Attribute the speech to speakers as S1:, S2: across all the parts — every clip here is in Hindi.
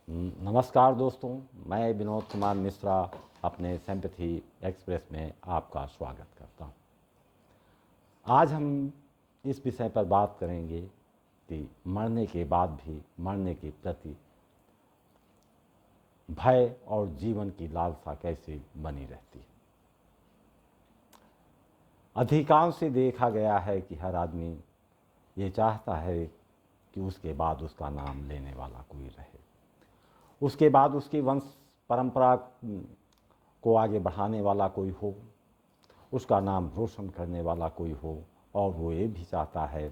S1: नमस्कार दोस्तों, मैं विनोद कुमार मिश्रा अपने सिंपैथी एक्सप्रेस में आपका स्वागत करता हूं। आज हम इस विषय पर बात करेंगे कि मरने के बाद भी मरने के प्रति भय और जीवन की लालसा कैसे बनी रहती है। अधिकांश से देखा गया है कि हर आदमी ये चाहता है कि उसके बाद उसका नाम लेने वाला कोई रहे, उसके बाद उसकी वंश परंपरा को आगे बढ़ाने वाला कोई हो, उसका नाम रोशन करने वाला कोई हो, और वो ये भी चाहता है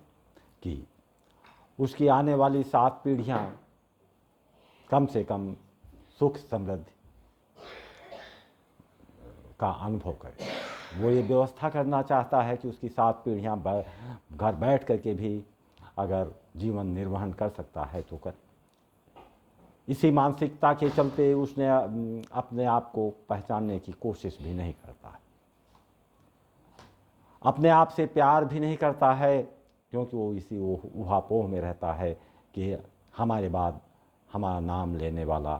S1: कि उसकी आने वाली 7 पीढ़ियाँ कम से कम सुख समृद्धि का अनुभव करे। वो ये व्यवस्था करना चाहता है कि उसकी 7 पीढ़ियाँ घर बैठ करके भी अगर जीवन निर्वहन कर सकता है तो कर। इसी मानसिकता के चलते उसने अपने आप को पहचानने की कोशिश भी नहीं करता है, अपने आप से प्यार भी नहीं करता है, क्योंकि वो इसी ऊहापोह में रहता है कि हमारे बाद हमारा नाम लेने वाला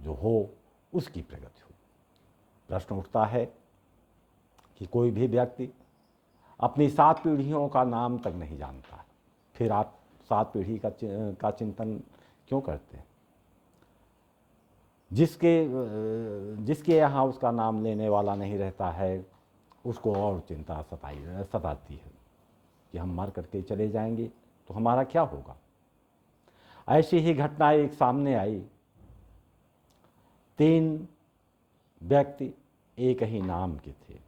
S1: जो हो उसकी प्रगति हो। प्रश्न उठता है कि कोई भी व्यक्ति अपनी 7 पीढ़ियों का नाम तक नहीं जानता है, फिर आप 7 पीढ़ी का चिंतन क्यों करते हैं? जिसके यहाँ उसका नाम लेने वाला नहीं रहता है, उसको और चिंता सताती है कि हम मर करके चले जाएंगे तो हमारा क्या होगा। ऐसी ही घटना एक सामने आई। 3 व्यक्ति एक ही नाम के थे,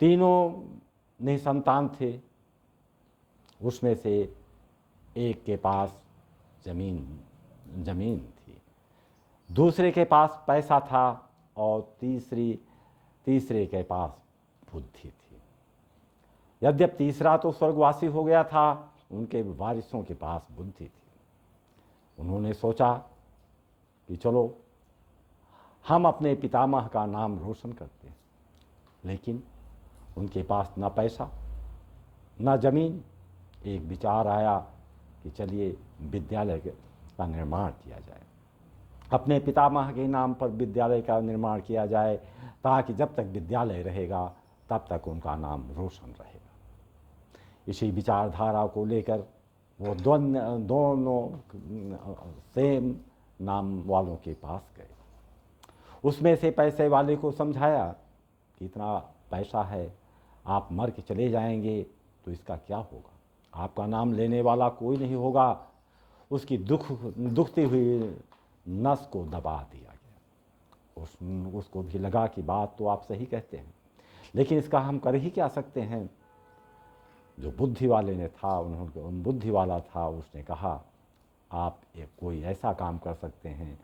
S1: तीनों निसंतान थे। उसमें से एक के पास जमीन थी, दूसरे के पास पैसा था, और तीसरे के पास बुद्धि थी। यद्यप तीसरा तो स्वर्गवासी हो गया था, उनके वारिसों के पास बुद्धि थी। उन्होंने सोचा कि चलो हम अपने पितामह का नाम रोशन करते हैं, लेकिन उनके पास ना पैसा ना जमीन। एक विचार आया कि चलिए विद्यालय का निर्माण किया जाए, अपने पितामह के नाम पर विद्यालय का निर्माण किया जाए, ताकि जब तक विद्यालय रहेगा तब तक उनका नाम रोशन रहेगा। इसी विचारधारा को लेकर वो दोनों सेम नाम वालों के पास गए। उसमें से पैसे वाले को समझाया कि इतना पैसा है, आप मर के चले जाएंगे तो इसका क्या होगा, आपका नाम लेने वाला कोई नहीं होगा। उसकी दुखती हुई नस को दबा दिया गया। उसको भी लगा कि बात तो आप सही कहते हैं, लेकिन इसका हम कर ही क्या सकते हैं। जो बुद्धि वाला था, उसने कहा आप कोई ऐसा काम कर सकते हैं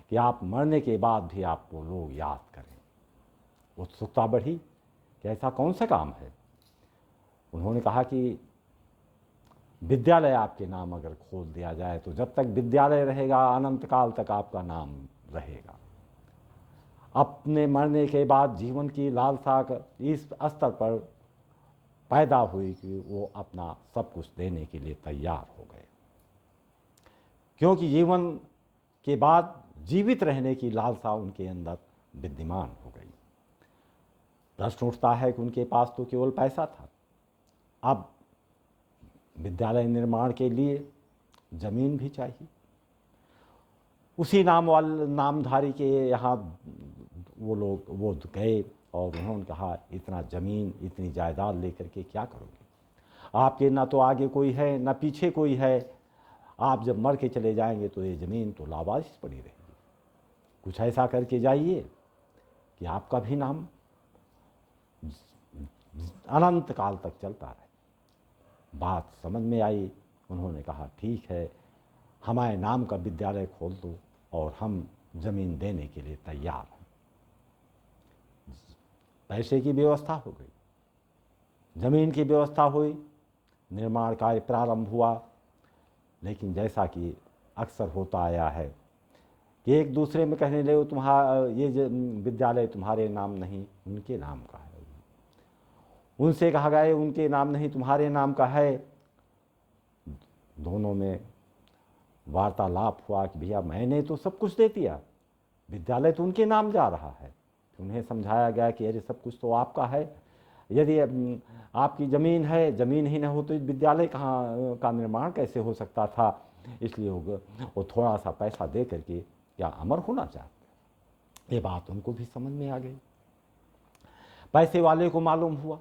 S1: कि आप मरने के बाद भी आपको लोग याद करें। उत्सुकता बढ़ी कि ऐसा कौन सा काम है। उन्होंने कहा कि विद्यालय आपके नाम अगर खोल दिया जाए तो जब तक विद्यालय रहेगा अनंत काल तक आपका नाम रहेगा। अपने मरने के बाद जीवन की लालसा इस स्तर पर पैदा हुई कि वो अपना सब कुछ देने के लिए तैयार हो गए, क्योंकि जीवन के बाद जीवित रहने की लालसा उनके अंदर विद्यमान हो गई। प्रश्न उठता है कि उनके पास तो केवल पैसा था, अब विद्यालय निर्माण के लिए जमीन भी चाहिए। उसी नामधारी के यहाँ वो गए और उन्होंने कहा इतना ज़मीन इतनी जायदाद लेकर के क्या करोगे, आपके ना तो आगे कोई है ना पीछे कोई है, आप जब मर के चले जाएंगे तो ये ज़मीन तो लावारिस पड़ी रहेगी। कुछ ऐसा करके जाइए कि आपका भी नाम अनंत काल तक चलता रहे। बात समझ में आई। उन्होंने कहा ठीक है, हमारे नाम का विद्यालय खोल दो और हम ज़मीन देने के लिए तैयार हैं। पैसे की व्यवस्था हो गई, ज़मीन की व्यवस्था हुई, निर्माण कार्य प्रारंभ हुआ। लेकिन जैसा कि अक्सर होता आया है कि एक दूसरे में कहने लगे ये विद्यालय तुम्हारे नाम नहीं उनके नाम का है, उनसे कहा गया उनके नाम नहीं तुम्हारे नाम का है। दोनों में वार्तालाप हुआ कि भैया मैंने तो सब कुछ दे दिया, विद्यालय तो उनके नाम जा रहा है। उन्हें समझाया गया कि अरे सब कुछ तो आपका है, यदि आपकी ज़मीन है, ज़मीन ही न हो तो इस विद्यालय कहाँ का निर्माण कैसे हो सकता था। इसलिए वो थोड़ा सा पैसा दे करके क्या अमर होना चाहते। ये बात उनको भी समझ में आ गई। पैसे वाले को मालूम हुआ,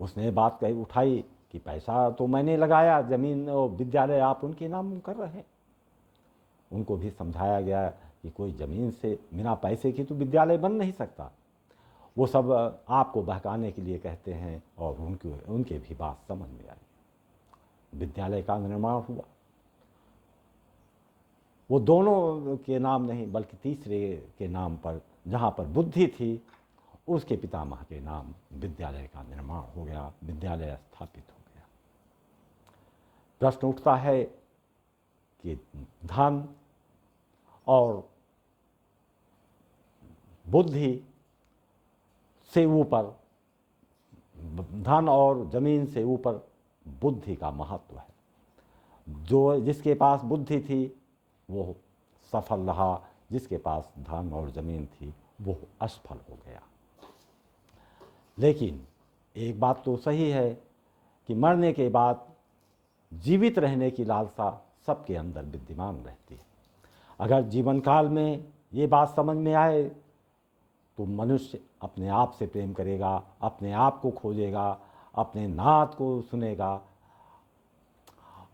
S1: उसने बात कही उठाई कि पैसा तो मैंने लगाया, ज़मीन और विद्यालय आप उनके नाम कर रहे हैं। उनको भी समझाया गया कि कोई ज़मीन से बिना पैसे की तो विद्यालय बन नहीं सकता। वो सब आपको बहकाने के लिए कहते हैं, और उनके भी बात समझ में आई। विद्यालय का निर्माण हुआ। वो दोनों के नाम नहीं बल्कि तीसरे के नाम पर, जहाँ पर बुद्धि थी उसके पितामह के नाम विद्यालय का निर्माण हो गया, विद्यालय स्थापित हो गया। प्रश्न उठता है कि धन और बुद्धि से ऊपर, धन और जमीन से ऊपर बुद्धि का महत्व है। जो जिसके पास बुद्धि थी वो सफल रहा, जिसके पास धन और जमीन थी वो असफल हो गया। लेकिन एक बात तो सही है कि मरने के बाद जीवित रहने की लालसा सबके अंदर विद्यमान रहती है। अगर जीवन काल में ये बात समझ में आए तो मनुष्य अपने आप से प्रेम करेगा, अपने आप को खोजेगा, अपने नात को सुनेगा,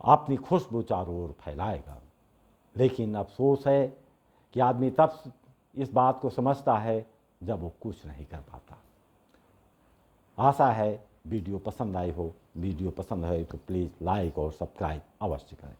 S1: अपनी खुशबू चारों ओर फैलाएगा। लेकिन अफसोस है कि आदमी तब इस बात को समझता है जब वो कुछ नहीं कर पाता। आशा है वीडियो पसंद आई हो। वीडियो पसंद है तो प्लीज़ लाइक और सब्सक्राइब अवश्य करें।